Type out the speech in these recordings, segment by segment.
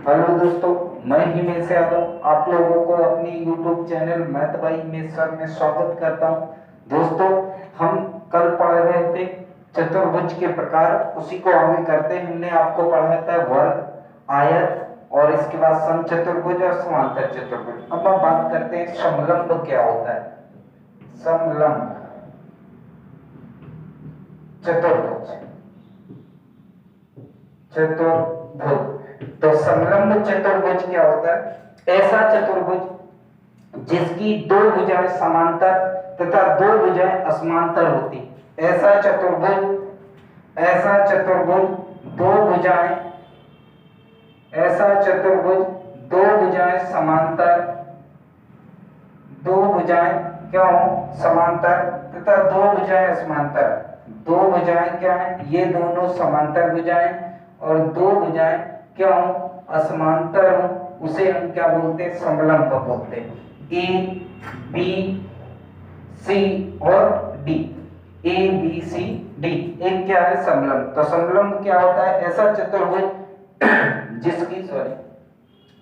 Hello दोस्तों, मैं हिमेश यादव आप लोगों को अपनी YouTube channel math by Himesh sir में स्वागत करता हूं। दोस्तों, हम कल पढ़ रहे थे चतुर्भुज के प्रकार, उसी को आगे करते। हमने आपको पढ़ाया था वर्ग, आयत और इसके बाद समचतुर्भुज और समांतर चतुर्भुज। अब हम बात करते हैं समलंब क्या होता है। समलंब चतुर्भुज चतुर्भुज तो समलंब चतुर्भुज क्या होता है? ऐसा चतुर्भुज जिसकी दो भुजाएं समांतर तथा दो भुजाएं असमांतर होती। ऐसा चतुर्भुज दो भुजाएं दो भुजाएं समांतर, दो भुजाएं क्या हो? समांतर तथा दो भुजाएं असमांतर। दो भुजाएं क्या है? ये दोनों समांतर भुजाएं और दो भुजाएं क्या हो? असमांतर हो। उसे हम क्या बोलते हैं? समलंब बोलते हैं। ए बी सी और D, A B C D एक क्या है? समलंब। तो समलंब क्या होता है? ऐसा चतुर्भुज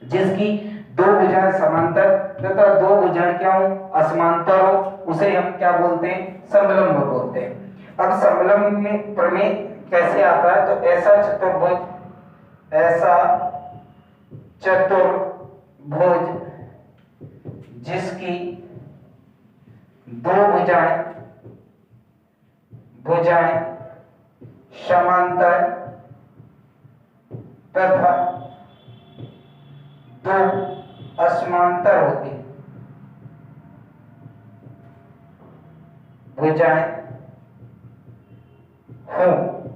जिसकी दो भुजाएं समांतर तथा दो भुजाएं क्या हो? असमांतर हो, उसे हम क्या बोलते हैं? समलंब बोलते हैं। अब समलंब में प्रमेय कैसे आता है? तो ऐसा चतुर्भुज जिसकी दो भुजाएं समांतर तथा दो असमांतर होती, भुजाएं हो,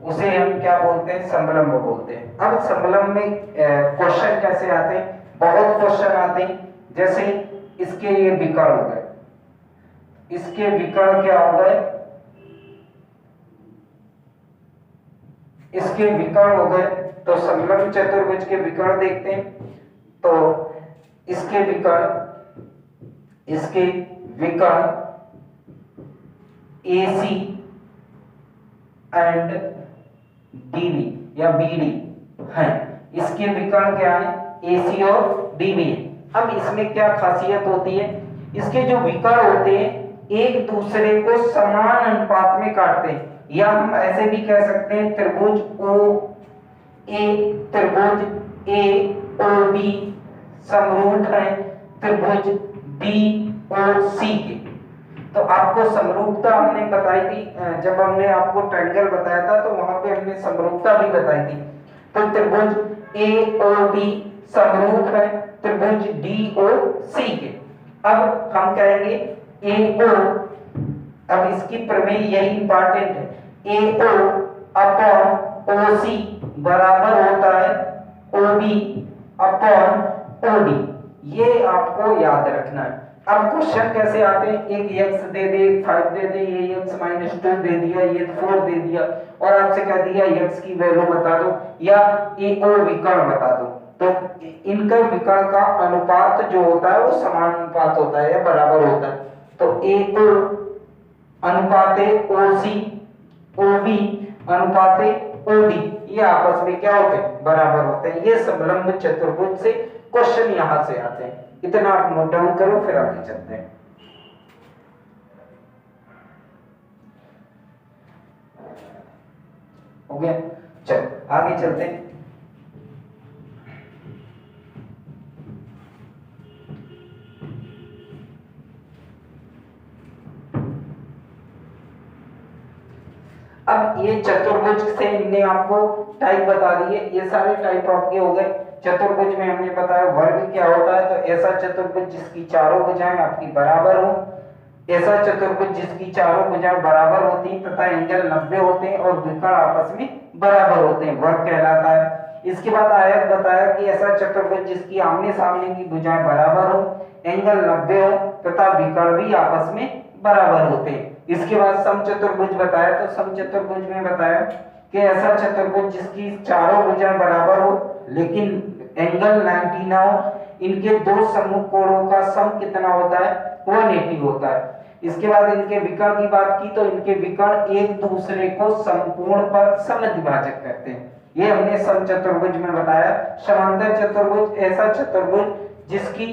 उसे हम क्या बोलते हैं? समलंब बोलते हैं। अब समलंब में क्वेश्चन कैसे आते हैं? बहुत क्वेश्चन आते हैं। जैसे इसके ये विकर्ण हो गए, इसके विकर्ण क्या हो गए? इसके विकर्ण हो गए। तो समलंब चतुर्भुज के विकर्ण देखते हैं। तो इसके विकर्ण AC एंड DB या BD है। इसके विकर्ण क्या है? AC और DB है। अब इसमें क्या खासियत होती है? इसके जो विकर्ण होते हैं एक दूसरे को समान अनुपात में काटते हैं, या हम ऐसे भी कह सकते हैं त्रिभुज AOB समरूप है त्रिभुज DOC के। तो आपको समरूपता हमने बताई थी, जब हमने आपको ट्रायंगल बताया था तो वहां पे हमने समरूपता भी बताई थी। तो त्रिभुज AOB समरूप है त्रिभुज DOC के। अब हम कहेंगे AO, अब इसकी प्रमेय यही इंपॉर्टेंट है, AO अपॉन OC बराबर होता है OB अपॉन OD। ये आपको याद रखना है। अब क्वेश्चन कैसे आते हैं? एक x दे दे, एक 5 दे दे, ये x-2 दे दिया, ये 4 दे दिया और आपसे कह दिया x की वैल्यू बता दो या AO विकर्ण बता दो। तो इनका विकर्ण का अनुपात जो होता है वो समान अनुपात होता है या बराबर होता है। तो AO अनुपाते OC, OB अनुपाते OD, ये आपस में क्या होते हैं? बराबर होते हैं। ये समलंब चतुर्भुज से क्वेश्चन यहां से आते हैं। इतना आप नोट डाउन करो, फिर आगे चलते हैं। हो गया? चलो आगे चलते हैं। अब ये चतुर्भुज से हमने आपको टाइप बता दिए, ये सारे टाइप आपके हो गए। चतुर्भुज में हमने बताया वर्ग क्या होता है। तो ऐसा चतुर्भुज जिसकी चारों भुजाएं आपकी बराबर हो, ऐसा चतुर्भुज जिसकी चारों भुजाएं बराबर होती हैं तथा एंगल 90 होते हैं और विकर्ण आपस में बराबर होते हैं, वर्ग कहलाता है। इसके बाद आयत बताया कि ऐसा चतुर्भुज जिसकी आमने सामने की भुजाएं बराबर हो, एंगल 90 हो तथा विकर्ण भी आपस में बराबर होते हैं। इसके बाद समचतुर्भुज बताया। तो समचतुर्भुज में बताया कि ऐसा चतुर्भुज जिसकी चारों भुजाएं बराबर हो लेकिन एंगल 90 ना हो, इनके दो सम्मुख कोणों का सम कितना होता है? 180 होता है। इसके बाद इनके विकर्ण की बात की तो इनके विकर्ण एक दूसरे को संपूर्ण पर समद्विभाजक करते हैं। ये हमने समचतुर्भुज में बताया। समांतर चतुर्भुज ऐसा चतुर्भुज जिसकी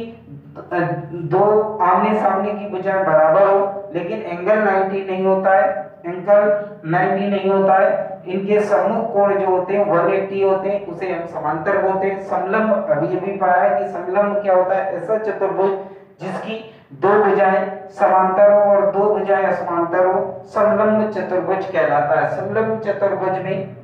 दो आमने सामने की भुजाएं बराबर हो लेकिन एंगल 90 नहीं होता है, एंगल 90 नहीं होता है। इनके सम्मुख कोण जो होते हैं 180 होते हैं, उसे हम समांतर बोलते हैं। समलंब अभी भी पढ़ा है कि समलंब क्या होता है, ऐसा चतुर्भुज जिसकी दो भुजाएं समांतर हो और दो भुजाएं असमांतर हो, समलंब चतुर्भुज कहलाता है। समलंब चतुर्भुज में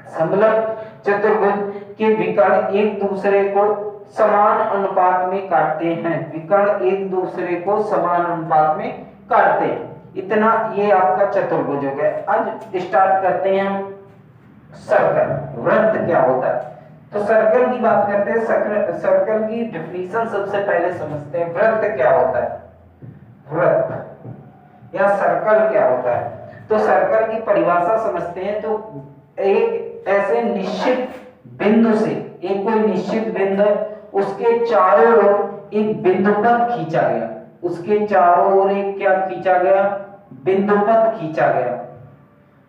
समलंब चतुर्भुज के विकर्ण एक दूसरे को समान अनुपात में काटते हैं, विकर्ण एक दूसरे को समान अनुपात में काटते हैं। इतना ये आपका चतुर्भुज हो गया। अब स्टार्ट करते हैं हम सर्कल। वृत्त क्या होता है, तो सर्कल की बात करते हैं। सर्कल की डेफिनेशन सबसे पहले समझते हैं। वृत्त क्या होता है, वृत्त या सर्कल क्या होता है, तो सर्कल की परिभाषा समझते हैं। तो एक ऐसे निश्चित बिंदु से, एक कोई निश्चित बिंदु, उसके चारों ओर एक बिंदुपथ खींचा गया, उसके चारों ओर एक क्या खींचा गया, बिंदुपथ खींचा गया।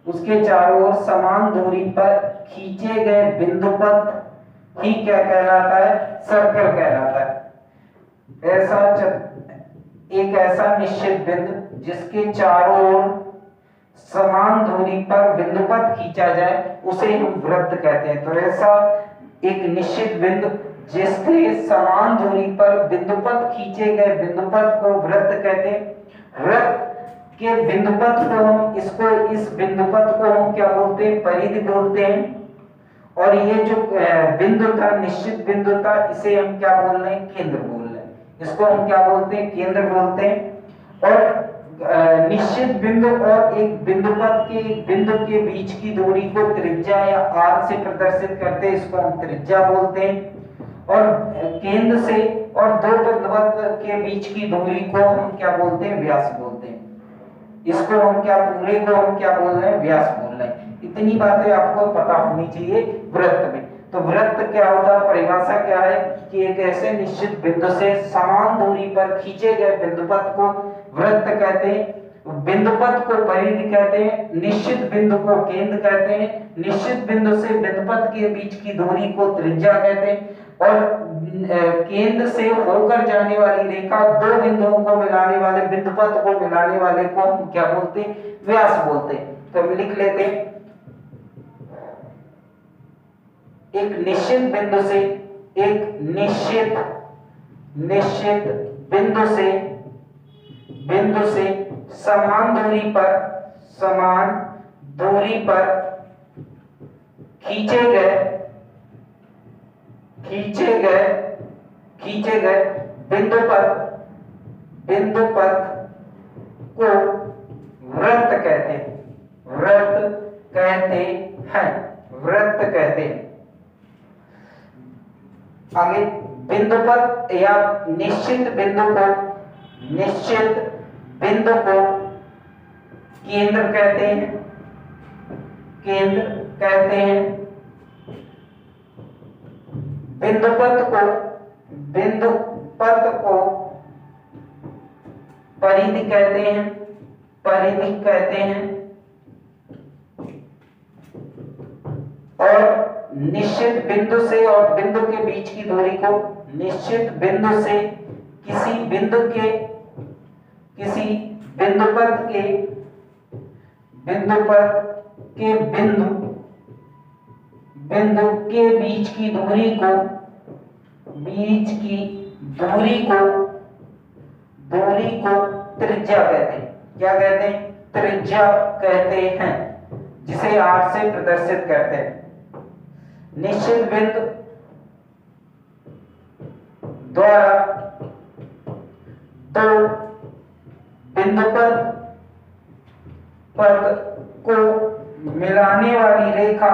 उसके चारों ओर समान दूरी पर खींचे गए बिंदुपथ ही क्या कहलाता है, सर्कल कहलाता है। एक ऐसा निश्चित बिंदु जिसके चारों ओर समान दूरी पर बिंदुपथ खींचा जाए उसे हम वृत्त कहते हैं। तो ऐसा एक निश्चित बिंदु जिसके समान दूरी पर बिंदुपथ खींचे गए बिंदुपथ को वृत्त कहते हैं। वृत्त के बिंदुपथ को हम इस बिंदुपथ को हम क्या बोलते हैं, परिधि बोलते हैं। और ये जो बिंदु था, निश्चित बिंदु था, इसे हम क्या बोल रहे हैं, केंद्र बोल रहे हैं। इसको हम क्या बोलते हैं, केंद्र बोलते हैं। और निश्चित बिंदु और एक बिंदुपथ के एक बिंदु के बीच की दूरी को त्रिज्या या आर से प्रदर्शित करते हैं, इसको हम त्रिज्या बोलते हैं। और केंद्र से और दो बिंदुपथ के बीच की दूरी को हम क्या बोलते हैं, व्यास बोलते हैं। इसको हम क्या, पूरे को हम क्या बोल रहे हैं, व्यास बोल रहे हैं। इतनी बातें आपको पता होनी चाहिए वृत्त में। तो वृत्त क्या होता है, परिभाषा क्या है कि एक ऐसे निश्चित बिंदु से समान दूरी पर खींचे गए बिंदुपथ को वृत्त कहते हैं। बिंदुपथ को परिधि कहते हैं, निश्चित बिंदु को केंद्र कहते हैं, निश्चित बिंदु से बिंदुपथ के बीच की दूरी को त्रिज्या कहते हैं। और केंद्र से होकर जाने वाली रेखा, दो बिंदुओं को मिलाने वाले, बिंदुपथ को मिलाने वाले को हम क्या बोलते हैं, व्यास बोलते हैं। तो हम लिख लेते हैं, एक निश्चित बिंदु से, एक निश्चित बिंदु से समान दूरी पर खींचे गए बिंदुपथ को वृत्त कहते हैं। आगे बिंदुपथ या निश्चित बिंदु को केंद्र कहते हैं। बिंदुपथ को परिधि कहते हैं। और निश्चित बिंदु से और बिंदु के बीच की दूरी को, निश्चित बिंदु से किसी बिंदुपथ के बिंदु के बीच की दूरी को त्रिज्या कहते हैं। क्या कहते हैं, त्रिज्या कहते हैं, जिसे आर से प्रदर्शित करते हैं। निश्चित बिंदु द्वारा दो बिंदुपथ को मिलाने वाली रेखा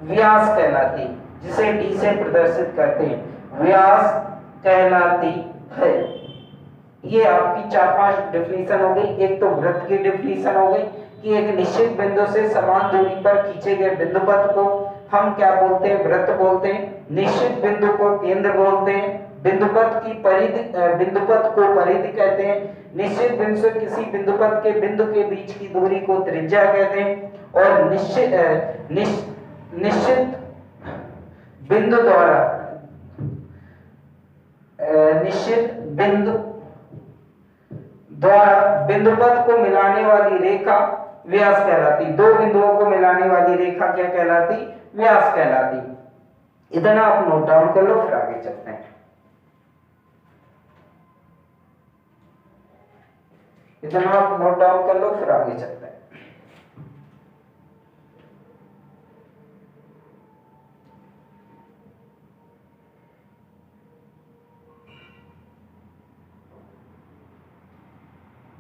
व्यास कहलाती है, जिसे डी से प्रदर्शित करते हैं, व्यास कहलाती है। ये आपकी 4-5 डेफिनेशन हो गई। एक तो वृत्त की डेफिनेशन हो गई कि एक निश्चित बिंदु से समान दूरी पर खींचे गए बिंदुपथ को हम क्या बोलते हैं, वृत्त बोलते हैं। निश्चित बिंदु को केंद्र बोलते हैं, बिंदुपथ की परिधि, बिंदुपथ को परिधि कहते हैं। निश्चित बिंदु से किसी बिंदुपथ के बिंदु के बीच की दूरी को त्रिज्या कहते हैं। और निश्चित बिंदु द्वारा निश्चित बिंदु द्वारा बिंदुपथ को मिलाने वाली रेखा व्यास कहलाती। दो बिंदुओं को मिलाने वाली रेखा क्या कहलाती? व्यास कहलाती। इतना आप नोट डाउन कर लो, फिर आगे चलते हैं। इतना आप नोट डाउन कर लो, फिर आगे चलते हैं।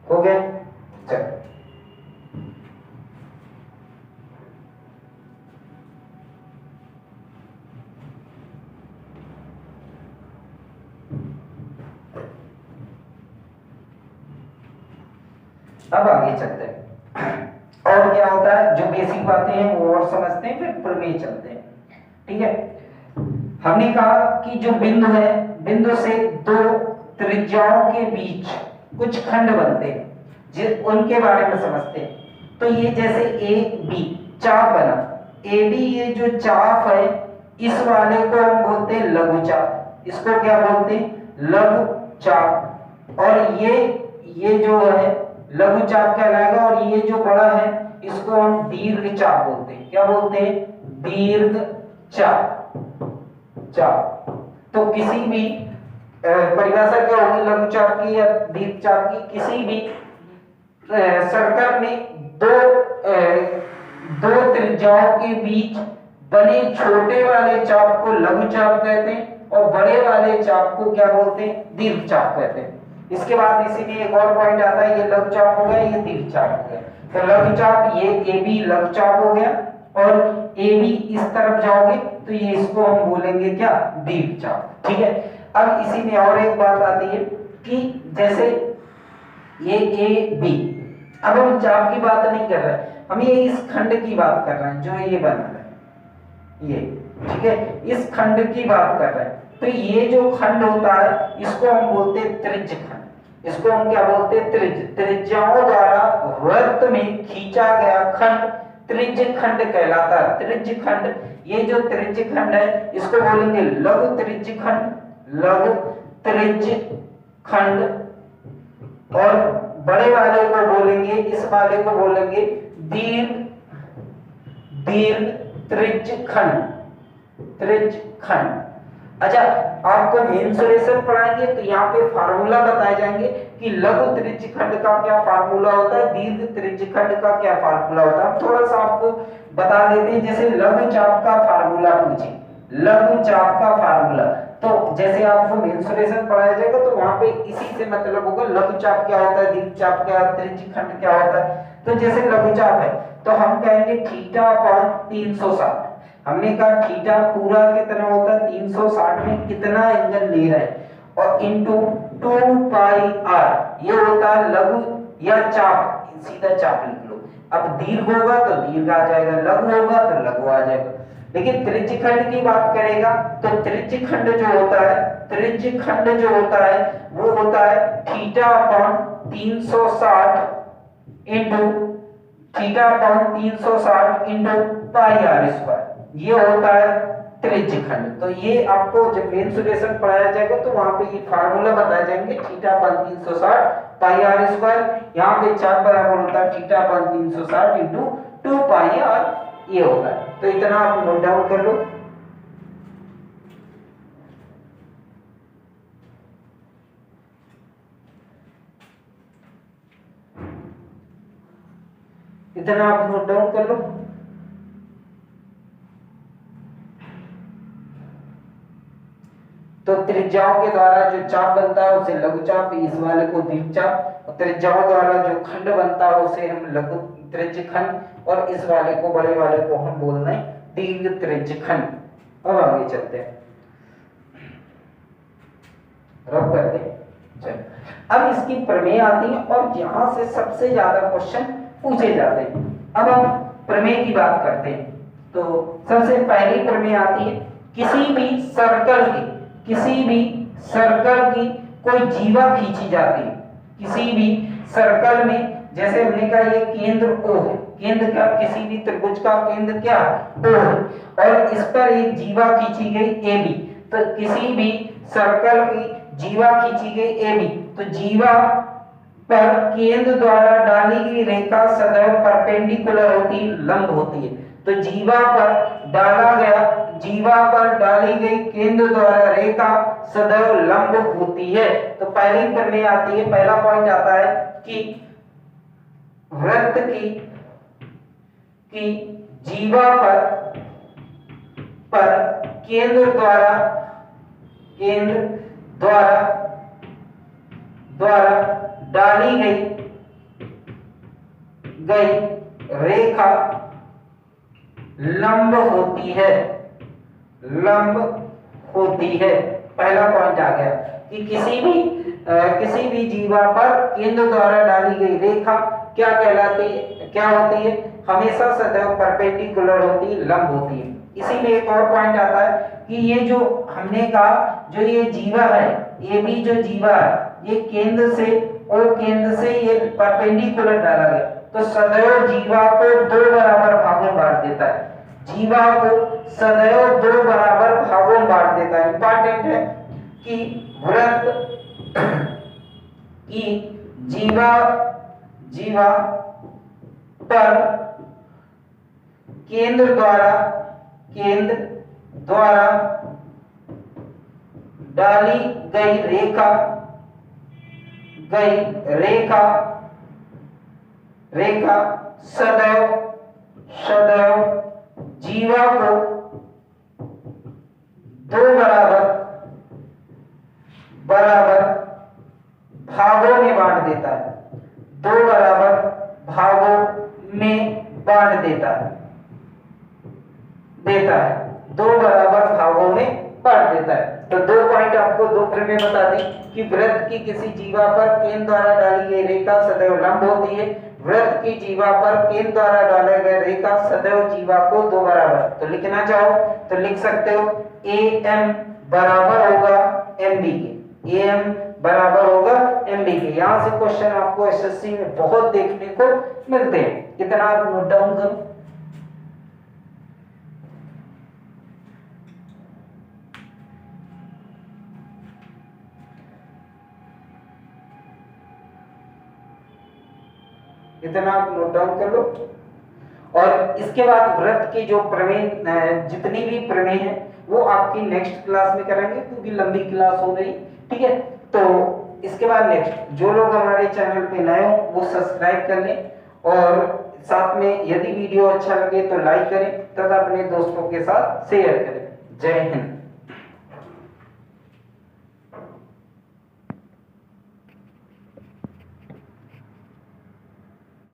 हो गया? चल, अब आगे चलते हैं। और क्या होता है, जो बेसिक बातें हैं वो और समझते हैं, फिर प्रमेय चलते हैं। ठीक है, हमने कहा कि जो बिंदु है, बिंदु से दो त्रिज्याओं के बीच कुछ खंड बनते हैं, उनके बारे में समझते हैं। तो ये जैसे ए बी चाप बना, ए बी ये जो चाप है, इस वाले को हम बोलते हैं लघु चाप। इसको क्या बोलते हैं? लघु चाप। और ये जो है लघु चाप कहलाएगा। और ये जो बड़ा है इसको हम दीर्घ चाप बोलते हैं। क्या बोलते हैं? दीर्घ चाप। तो किसी भी परिभाषा क्या होगी लघु चाप की या दीर्घ चाप की? किसी भी सर्कल में दो त्रिज्याओं के बीच बने छोटे वाले चाप को लघु चाप कहते हैं, और बड़े वाले चाप को क्या बोलते हैं? दीर्घ चाप कहते हैं। इसके बाद इसीलिए एक और पॉइंट आता है, ये लघु चाप हो गया, ये दीर्घ चाप हो गया। तो लघु चाप, ये ए बी लघु चाप हो गया, और ए बी इस तरफ जाओगे तो ये इसको हम बोलेंगे क्या? दीर्घ चाप। ठीक है, अब इसी में और एक बात आती है कि जैसे ये ए बी, अब हम चाप की बात नहीं कर रहे, हम ये इस खंड की बात कर रहे हैं जो ये बना है, ये। ठीक है, इस खंड की बात कर रहे हैं। तो ये जो खंड होता है इसको हम बोलते हैं त्रिज्य खंड। इसको हम क्या बोलते हैं? त्रिज्य। त्रिज्याओं द्वारा वृत्त में खींचा गया खंड त्रिज्य खंड कहलाता है। त्रिज्य खंड, ये जो त्रिज्य खंड है इसको बोलेंगे लघु त्रिज्य खंड, लघु त्रिज्य खंड। और बड़े वाले को बोलेंगे, इस वाले को बोलेंगे दीर्घ त्रिज्य खंड। अच्छा, आपको मेंसुरेशन पढ़ाएंगे तो यहाँ पे फार्मूला बताए जाएंगे कि लघु त्रिज्य खंड का क्या फार्मूला होता है, दीर्घ त्रिज्य खंड का क्या फार्मूला होता है। थोड़ा सा आपको बता देते हैं, जैसे लघु चाप का फार्मूला पूछे, लघु चाप का फार्मूला, तो जैसे आपको मेंसुरेशन पढ़ाया जाएगा तो वहां पे इसी से मतलब होगा लघु चाप क्या होता है, दीर्घ चाप क्या, त्रिज्य खंड क्या होता है। तो जैसे लघु चाप है तो हम कहेंगे थीटा अपॉन 360। हमने कहा थीटा पूरा कितना होता है? 360 में कितना एंगल ले रहा है, और इनटू 2 पाई r, ये होता है लघु या चाप, सीधा चाप लिख लो। अब दीर्घ होगा तो दीर्घ आ जाएगा, लघु होगा तो लघु आ जाएगा। लेकिन त्रिज्य खंड की बात करेगा तो त्रिज्य खंड जो होता है, त्रिज्य खंड जो होता है वो होता है theta upon 360 into theta upon 360 into पाई r स्क्वायर, ये होता है त्रिज्य खंड। तो ये आपको जब मेंसुरेशन पढ़ाया जाएगा तो वहां पे ये फार्मूला बताए जाएंगे, थीटा अपॉन 360 पाई r स्क्वायर। यहाँ पे चाप बराबर होता है थीटा अपॉन 360 इनटू 2 पाई r, ये होता है। तो इतना आप नोट डाउन कर लो। इतना आप नोट डाउन कर लो। तो त्रिज्याओं के द्वारा जो चाप बनता है उसे लघु चाप, इस वाले को दीर्घ चाप, और त्रिज्याओं द्वारा जो खंड बनता है उसे हम लघु त्रिज्य खंड, और इस वाले को, बड़े वाले को हम बोल रहे हैं दीर्घ त्रिज्य खंड। अब आगे चलते हैं, रब कर दे। चल, अब इसकी प्रमेय आती है और यहां से सबसे ज्यादा क्वेश्चन पूछे जाते हैं। अब हम प्रमेय की बात करते हैं। तो सबसे पहली प्रमेय आती है, किसी भी सर्कल की कोई जीवा खींची जाती है। किसी भी सर्कल में, जैसे हमने कहा ये केंद्र O है, केंद्र का किसी भी त्रिभुज का केंद्र क्या O है, और इस पर एक जीवा खींची गई AB। तो किसी भी सर्कल की जीवा खींची गई AB, तो जीवा पर केंद्र द्वारा डाली गई रेखा सदैव परपेंडिकुलर होती है, लंब होती है। तो जीवा पर डाली गई केंद्र द्वारा रेखा सदैव लंब होती है। तो पहली प्रमेय आती है, पहला पॉइंट आता है कि वृत्त की जीवा पर केंद्र द्वारा डाली गई रेखा लंब होती है। पहला पॉइंट आ गया कि किसी भी जीवा पर केंद्र द्वारा डाली गई रेखा क्या होती है, हमेशा सदैव परपेंडिकुलर होती है, लंब होती है। इसी में एक और पॉइंट आता है कि ये जो हमने कहा, जो ये जीवा है, ये भी जो जीवा है, ये केंद्र से ये परपेंडिकुलर डाला गया, तो सदैव जीवा को 2 बराबर भागों में बांट देता है। जीवा को सदैव 2 बराबर भागों में बांट देता है। इंपॉर्टेंट है कि वृत्त की जीवा पर केंद्र द्वारा डाली गई रेखा सदैव जीवा को 2 बराबर भागों में बांट देता है। 2 बराबर भागों में बांट देता है 2 बराबर भागों में बांट देता है। तो 2 पॉइंट आपको 2 प्रमेय बता दी कि वृत्त की किसी जीवा पर केंद्र द्वारा डाली गई रेखा सदैव लंब होती है। वृत्त की जीवा पर केंद्र द्वारा डाले गए रेखा सदैव जीवा को 2 बराबर। तो लिखना चाहो तो लिख सकते हो AM बराबर होगा MB के। AM बराबर होगा MB के। यहां से क्वेश्चन आपको एसएससी में बहुत देखने को मिलते हैं। कितना आप नोट डाउन करो। इतना आप नोट डाउन कर लो। और इसके बाद वृत्त की जो प्रमेय, जितनी भी प्रमेय है वो आपकी नेक्स्ट क्लास में करेंगे, क्योंकि लंबी क्लास हो गई। ठीक है, तो इसके बाद नेक्स्ट जो लोग हमारे चैनल पे नए हो वो सब्सक्राइब कर लें, और साथ में यदि वीडियो अच्छा लगे तो लाइक करें तथा अपने दोस्तों के साथ शेयर करें। जय हिंद।